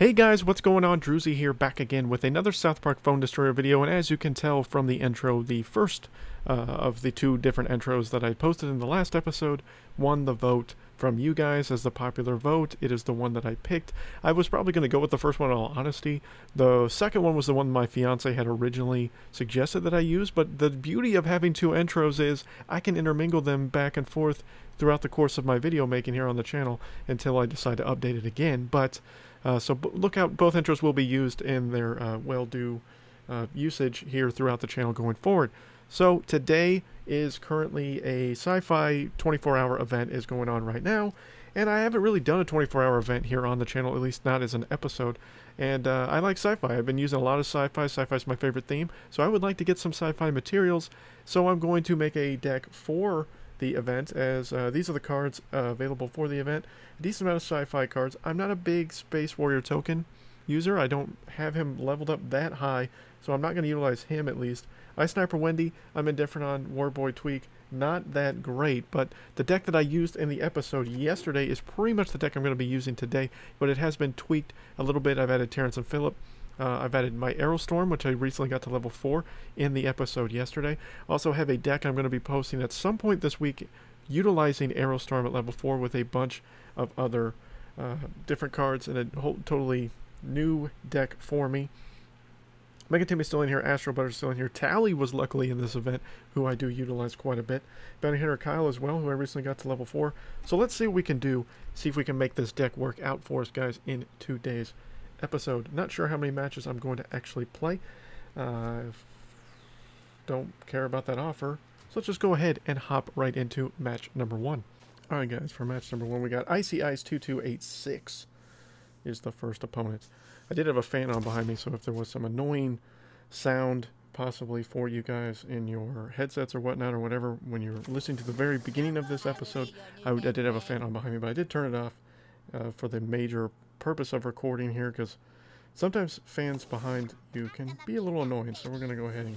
Hey guys, what's going on? Druzy here, back again with another South Park Phone Destroyer video, and as you can tell from the intro, the first of the two different intros that I posted in the last episode won the vote from you guys as the popular vote. It is the one that I picked. I was probably going to go with the first one in all honesty. The second one was the one my fiance had originally suggested that I use, but the beauty of having two intros is I can intermingle them back and forth throughout the course of my video making here on the channel until I decide to update it again. But so look out, both intros will be used in their well-due usage here throughout the channel going forward. So today is currently a sci-fi 24-hour event is going on right now, and I haven't really done a 24-hour event here on the channel, at least not as an episode. And I like sci-fi. I've been using a lot of sci-fi. Sci-fi is my favorite theme, so I would like to get some sci-fi materials. So I'm going to make a deck for the event, as these are the cards available for the event. A decent amount of sci-fi cards. I'm not a big Space Warrior token user. I don't have him leveled up that high, so I'm not going to utilize him at least. Ice Sniper Wendy, I'm indifferent on. Warboy Tweak, not that great, but the deck that I used in the episode yesterday is pretty much the deck I'm going to be using today, but it has been tweaked a little bit. I've added Terrence and Phillip. I've added my Aerostorm, which I recently got to level 4 in the episode yesterday. Also have a deck I'm going to be posting at some point this week utilizing Aerostorm at level 4 with a bunch of other different cards and a whole totally new deck for me. Mega Timmy's still in here, Astro Butter's still in here. Tally was luckily in this event, who I do utilize quite a bit. Bounty Hunter Kyle as well, who I recently got to level 4. So let's see what we can do, see if we can make this deck work out for us, guys, in 2 days. Episode. Not sure how many matches I'm going to actually play. Don't care about that offer. So let's just go ahead and hop right into match number 1. Alright guys, for match number 1 we got Icy Ice 2286 is the first opponent. I did have a fan on behind me, so if there was some annoying sound possibly for you guys in your headsets or whatnot or whatever when you're listening to the very beginning of this episode, I did have a fan on behind me, but I did turn it off for the major purpose of recording here, because sometimes fans behind you can be a little annoying, so we're going to go ahead and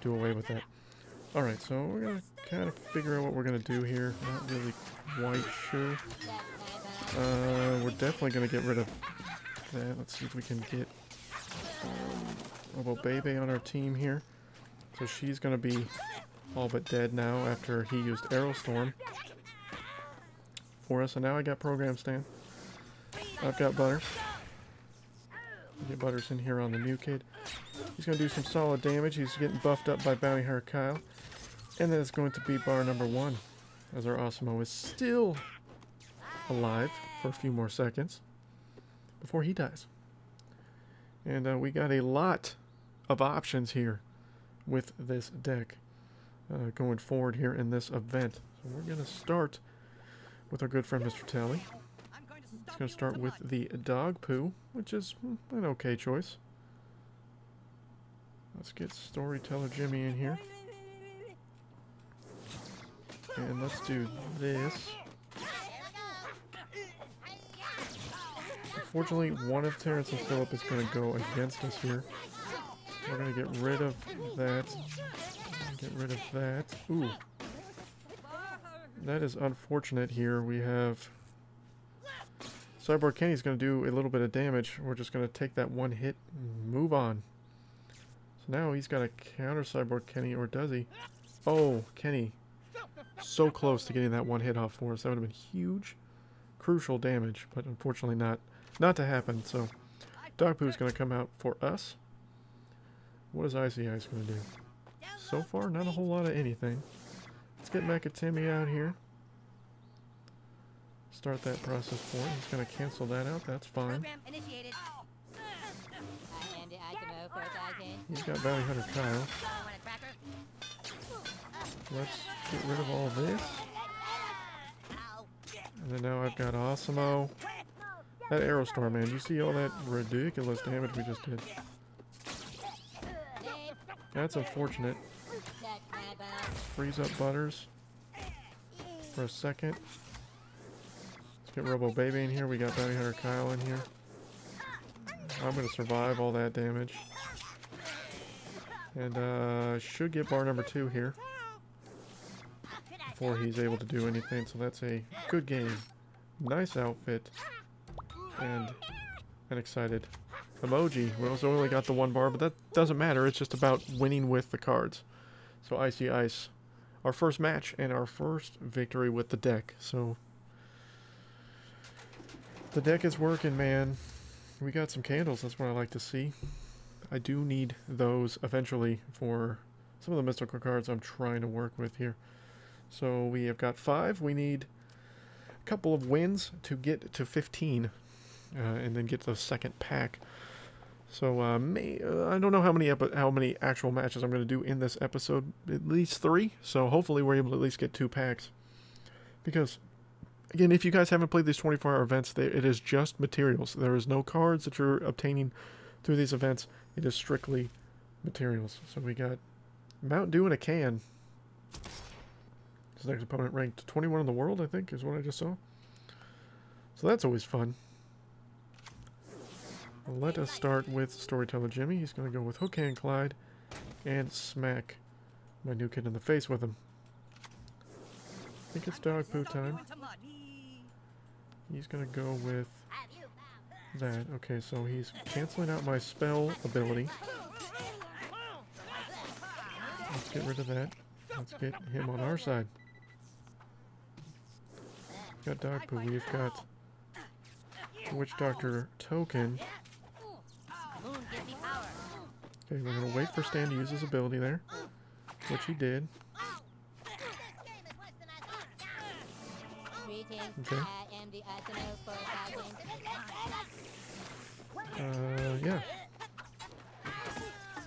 do away with that. Alright, so we're going to kind of figure out what we're going to do here. Not really quite sure. We're definitely going to get rid of that. Let's see if we can get Robo Bebe on our team here. So she's going to be all but dead now after he used Aerostorm for us. And now I got Program Stand. I've got Butters. Get Butters in here on the new kid. He's going to do some solid damage. He's getting buffed up by Bounty Hunter Kyle. And then it's going to be bar number 1, as our Osmo is still alive for a few more seconds before he dies. And we got a lot of options here with this deck going forward here in this event. So we're going to start with our good friend Mr. Tally. It's going to start with the Dog Poo, which is an okay choice. Let's get Storyteller Jimmy in here. And let's do this. Unfortunately, one of Terrence and Phillip is going to go against us here. We're going to get rid of that. Get rid of that. Ooh. That is unfortunate here. We have Cyborg Kenny's going to do a little bit of damage. We're just going to take that one hit and move on. So now he's got to counter Cyborg Kenny, or does he? Oh, Kenny. So close to getting that one hit off for us. That would have been huge. Crucial damage, but unfortunately not to happen. So Dog Poo's going to come out for us. What is Icy Ice going to do? So far, not a whole lot of anything. Let's get Mecha Timmy out here. Start that process for him. He's going to cancel that out. That's fine. He's got Bounty Hunter Kyle. Let's get rid of all this. And then now I've got Osmo. That Aerostorm, man. You see all that ridiculous damage we just did? That's unfortunate. Freeze up Butters for a second. Let's get Robo Baby in here. We got Bounty Hunter Kyle in here. I'm going to survive all that damage. And should get bar number 2 here before he's able to do anything. So that's a good game. Nice outfit. And and excited emoji. We also only got the one bar, but that doesn't matter. It's just about winning with the cards. So Icy Ice. Our first match and our first victory with the deck. So the deck is working, man. We got some candles. That's what I like to see. I do need those eventually for some of the mystical cards I'm trying to work with here. So we have got 5. We need a couple of wins to get to 15. And then get the second pack. So I don't know how many actual matches I'm going to do in this episode. At least 3. So hopefully we're able to at least get 2 packs. Because again, if you guys haven't played these 24-hour events, it is just materials. There is no cards that you're obtaining through these events. It is strictly materials. So we got Mountain Dew in a can. His next opponent ranked 21 in the world, I think, is what I just saw. So that's always fun. Let us start with Storyteller Jimmy. He's going to go with Hook Hand Clyde and smack my new kid in the face with him. I think it's dog poo time. He's going to go with that. Okay, so he's canceling out my spell ability. Let's get rid of that. Let's get him on our side. Got dog poo. We've got Witch Doctor token. Okay, we're going to wait for Stan to use his ability there, which he did. Okay. Yeah.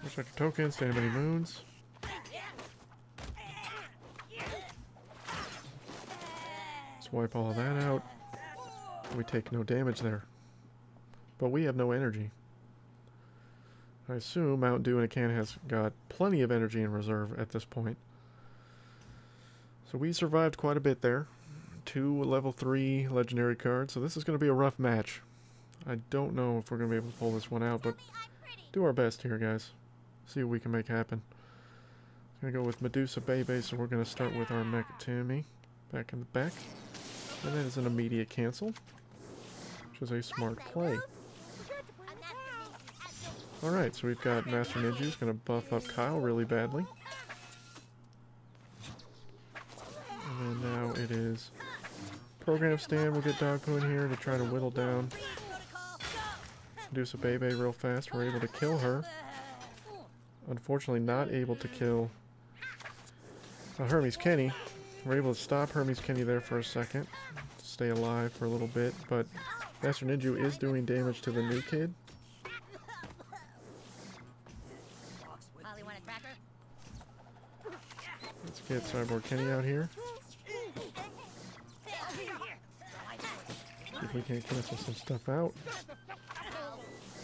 Witch Doctor token, Stand of Many Moons. Let's wipe all of that out. We take no damage there. But we have no energy. I assume Mountain Dew in a can has got plenty of energy in reserve at this point. So we survived quite a bit there. 2 level 3 legendary cards. So this is going to be a rough match. I don't know if we're going to be able to pull this one out, but do our best here, guys. See what we can make happen. I'm going to go with Medusa Bebe, so we're going to start with our Mech Timmy back in the back. And that is an immediate cancel, which is a smart play. Alright, so we've got Master Ninja who's going to buff up Kyle really badly. And then now it is Program Stand. We'll get Dog Poo in here to try to whittle down Medusa Bebe real fast. We're able to kill her. Unfortunately not able to kill Hermes Kenny. We're able to stop Hermes Kenny there for a second. Stay alive for a little bit, but Master Ninja is doing damage to the new kid. Let's get Cyborg Kenny out here. See if we can't cancel some stuff out.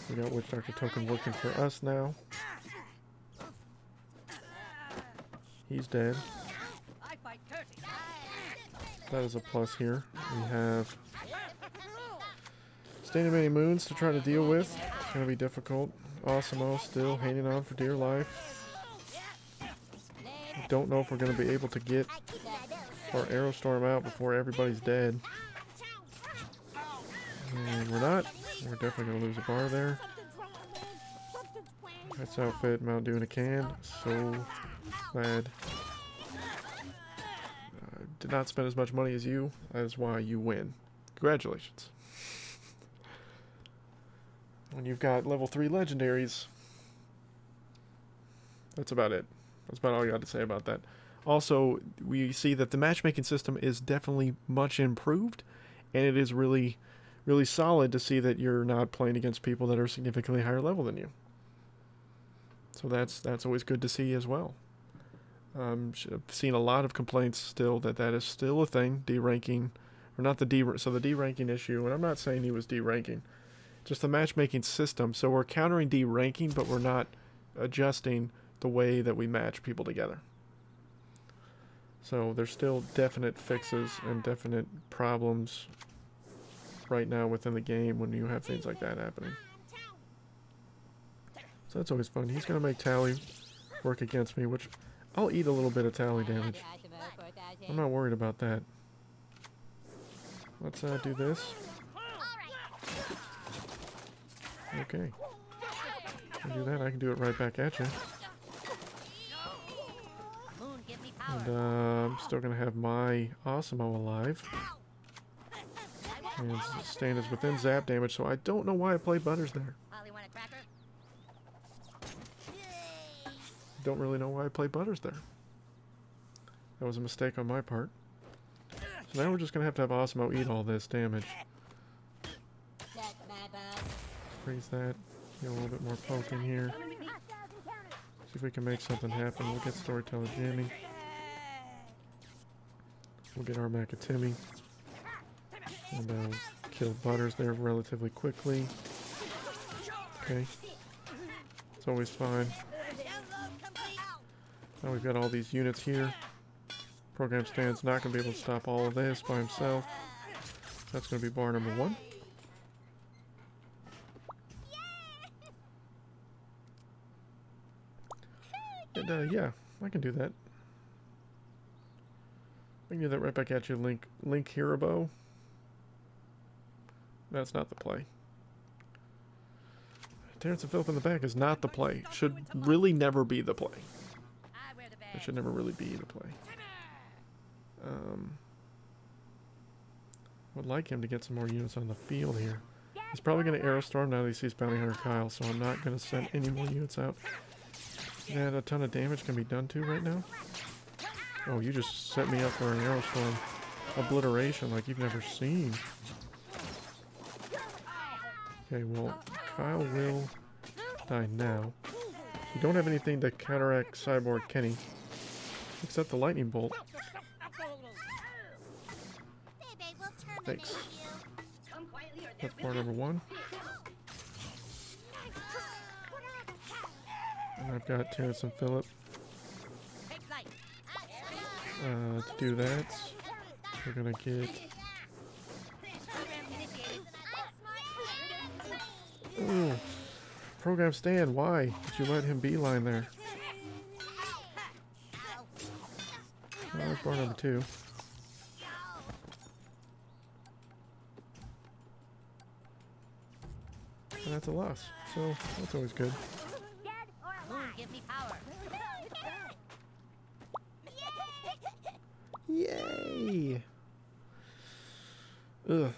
We got Witch Doctor token working for us now. He's dead. That is a plus here. We have Stand of Many Moons to try to deal with. It's going to be difficult. Awesemo still hanging on for dear life. Don't know if we're going to be able to get our Aerostorm out before everybody's dead. And we're not. We're definitely going to lose a bar there. That's outfit, Mountain Dew in a can. So glad. Did not spend as much money as you. That is why you win. Congratulations. When you've got level 3 legendaries, that's about it. That's about all I got to say about that. Also, we see that the matchmaking system is definitely much improved, and it is really, really solid to see that you're not playing against people that are significantly higher level than you. So that's always good to see as well. I've seen a lot of complaints still that is still a thing, D-ranking, or not the D-ranking issue, and I'm not saying he was D-ranking, just the matchmaking system. So we're countering D-ranking, but we're not adjusting the way that we match people together. So there's still definite fixes and definite problems right now within the game when you have things like that happening. So that's always fun. He's going to make Tally work against me, which I'll eat a little bit of Tally damage. I'm not worried about that. Let's do this. Okay. I can do that. I can do it right back at you. And I'm still going to have my Osimo alive. And Stan is within zap damage, so I don't know why I played Butters there. Don't really know why I played Butters there. That was a mistake on my part. So now we're just going to have Osimo eat all this damage. Freeze that. Get a little bit more poke in here. See if we can make something happen. We'll get Storyteller Jimmy. We'll get our Makatimi. And kill Butters there relatively quickly. Okay. It's always fine. Now we've got all these units here. Program Stan's not going to be able to stop all of this by himself. That's going to be bar number 1. And yeah, I can do that. I can do that right back at you, Link Haribo. That's not the play. Terrence and Philip in the back is not the play. Should really never be the play. It should never really be the play. Would like him to get some more units on the field here. He's probably going to Aerostorm now that he sees Bounty Hunter Kyle, so I'm not going to send any more units out. Yeah, a ton of damage can be done to right now. Oh, you just set me up for an Aerostorm obliteration like you've never seen. Okay, well, Kyle will die now. You don't have anything to counteract Cyborg Kenny, except the lightning bolt. Thanks. That's bar number 1. And I've got Terrence and Philip. To do that, we're gonna get... Ooh. Program Stan, why did you let him beeline there? Well, that's bar number 2. And that's a loss, so that's always good. Yay! Ugh.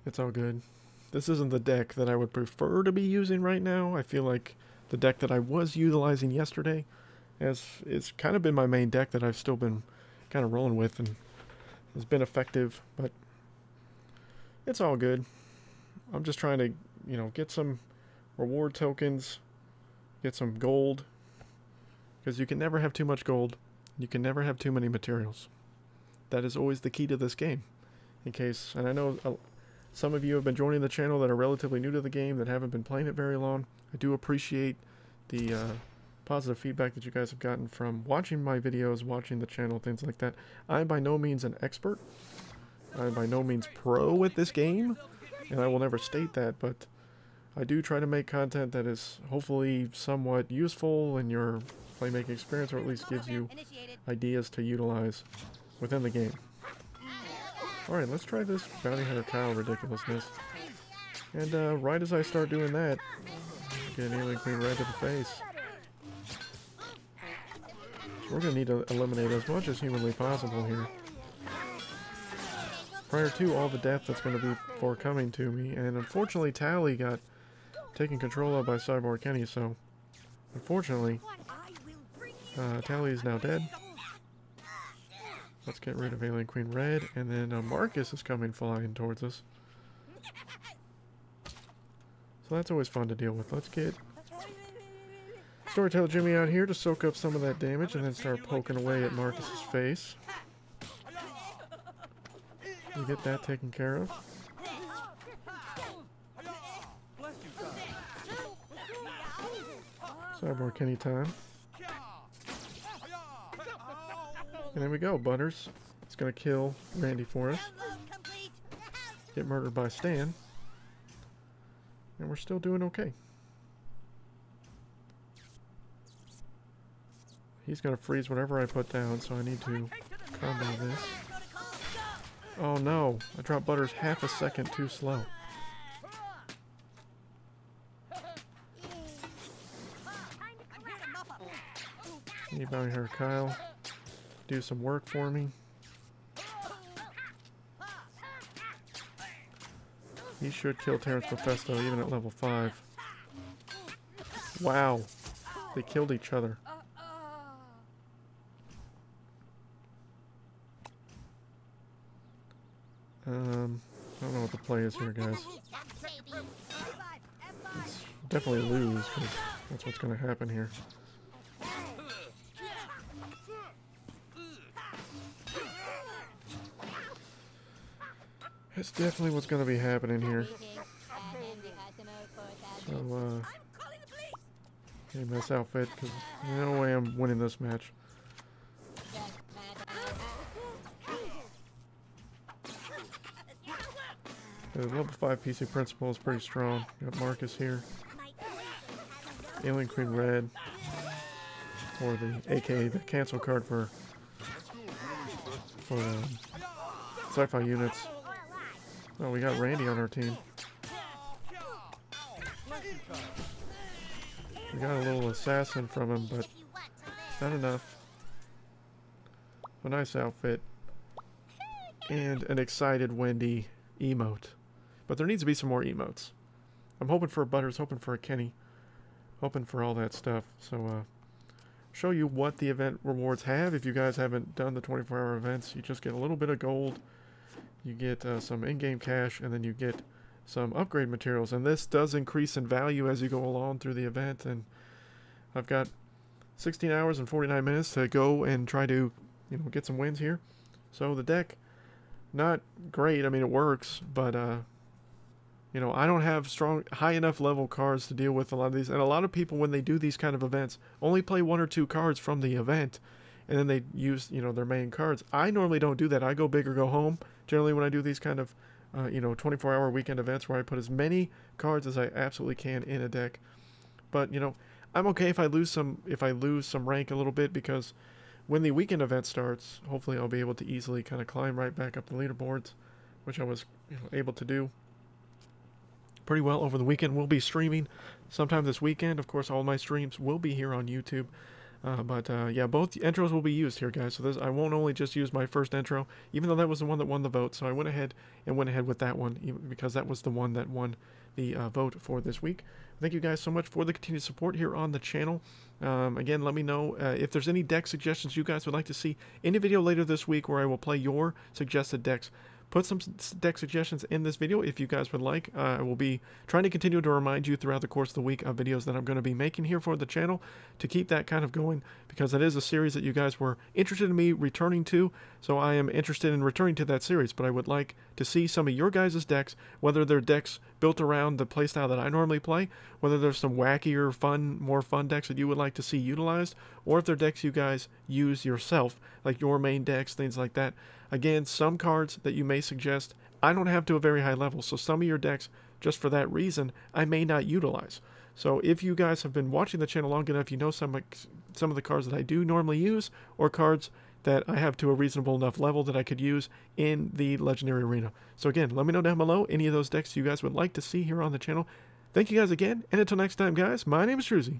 It's all good. This isn't the deck that I would prefer to be using right now. I feel like the deck that I was utilizing yesterday it's kind of been my main deck that I've still been kind of rolling with and has been effective, but it's all good. I'm just trying to, you know, get some reward tokens, get some gold, because you can never have too much gold. You can never have too many materials. That is always the key to this game. In case, and I know some of you have been joining the channel that are relatively new to the game, that haven't been playing it very long. I do appreciate the positive feedback that you guys have gotten from watching my videos, watching the channel, things like that. I'm by no means an expert. I'm by no means pro at this game, and I will never state that, but I do try to make content that is hopefully somewhat useful in your playmaking experience, or at least gives you ideas to utilize within the game. Alright, let's try this Bounty Hunter Kyle ridiculousness. And right as I start doing that, get an Alien Queen Red to the face. So we're going to need to eliminate as much as humanly possible here, prior to all the death that's going to be forthcoming to me. And unfortunately, Tally got taken control of by Cyborg Kenny, so unfortunately, Tally is now dead. Let's get rid of Alien Queen Red, and then Marcus is coming flying towards us. So that's always fun to deal with. Let's get Storyteller Jimmy out here to soak up some of that damage and then start poking away at Marcus's face. We get that taken care of. Cyborg Kenny time. And there we go, Butters. It's going to kill Randy for us. Get murdered by Stan. And we're still doing okay. He's going to freeze whatever I put down, so I need to combo this. Oh no, I dropped Butters half a second too slow. Need bounty hunter Kyle. Do some work for me. He should kill Terrence Mephisto even at level 5. Wow. They killed each other. I don't know what the play is here, guys. It's definitely lose, because that's what's going to happen here. That's definitely what's going to be happening here. So, game this outfit, because there's no way I'm winning this match. The level 5 PC principal is pretty strong. Got Marcus here. Alien Queen Red. Or the, aka the cancel card for sci-fi units. Oh, we got Randy on our team. We got a little assassin from him, but not enough. A nice outfit. And an excited Wendy emote. But there needs to be some more emotes. I'm hoping for a Butters, hoping for a Kenny. Hoping for all that stuff. So, show you what the event rewards have. If you guys haven't done the 24-hour events, you just get a little bit of gold. You get some in-game cash, and then you get some upgrade materials. And this does increase in value as you go along through the event. And I've got 16 hours and 49 minutes to go and try to, you know, get some wins here. So the deck, not great. I mean, it works, but you know, I don't have high enough level cards to deal with a lot of these. And a lot of people, when they do these kind of events, only play 1 or 2 cards from the event, and then they use, you know, their main cards. I normally don't do that. I go big or go home. Generally, when I do these kind of, you know, 24-hour weekend events where I put as many cards as I absolutely can in a deck. But, you know, I'm okay if I lose some rank a little bit, because when the weekend event starts, hopefully I'll be able to easily kind of climb right back up the leaderboards, which I was, you know, able to do pretty well over the weekend. We'll be streaming sometime this weekend. Of course, all my streams will be here on YouTube. Yeah, both intros will be used here, guys. So I won't only just use my first intro, even though that was the one that won the vote. So I went ahead with that one, because that was the one that won the vote for this week. Thank you guys so much for the continued support here on the channel. Again, let me know if there's any deck suggestions you guys would like to see in a video later this week, where I will play your suggested decks. Put some deck suggestions in this video if you guys would like. I will be trying to continue to remind you throughout the course of the week of videos that I'm going to be making here for the channel, to keep that kind of going, because it is a series that you guys were interested in me returning to. So I am interested in returning to that series, but I would like to see some of your guys' decks, whether they're decks built around the playstyle that I normally play, whether there's some wackier, more fun decks that you would like to see utilized, or if they're decks you guys use yourself, like your main decks, things like that. Again, some cards that you may suggest, I don't have to a very high level, so some of your decks, just for that reason, I may not utilize. So if you guys have been watching the channel long enough, you know some of the cards that I do normally use, or cards that I have to a reasonable enough level that I could use in the Legendary Arena. So again, let me know down below any of those decks you guys would like to see here on the channel. Thank you guys again, and until next time, guys, my name is Druzy.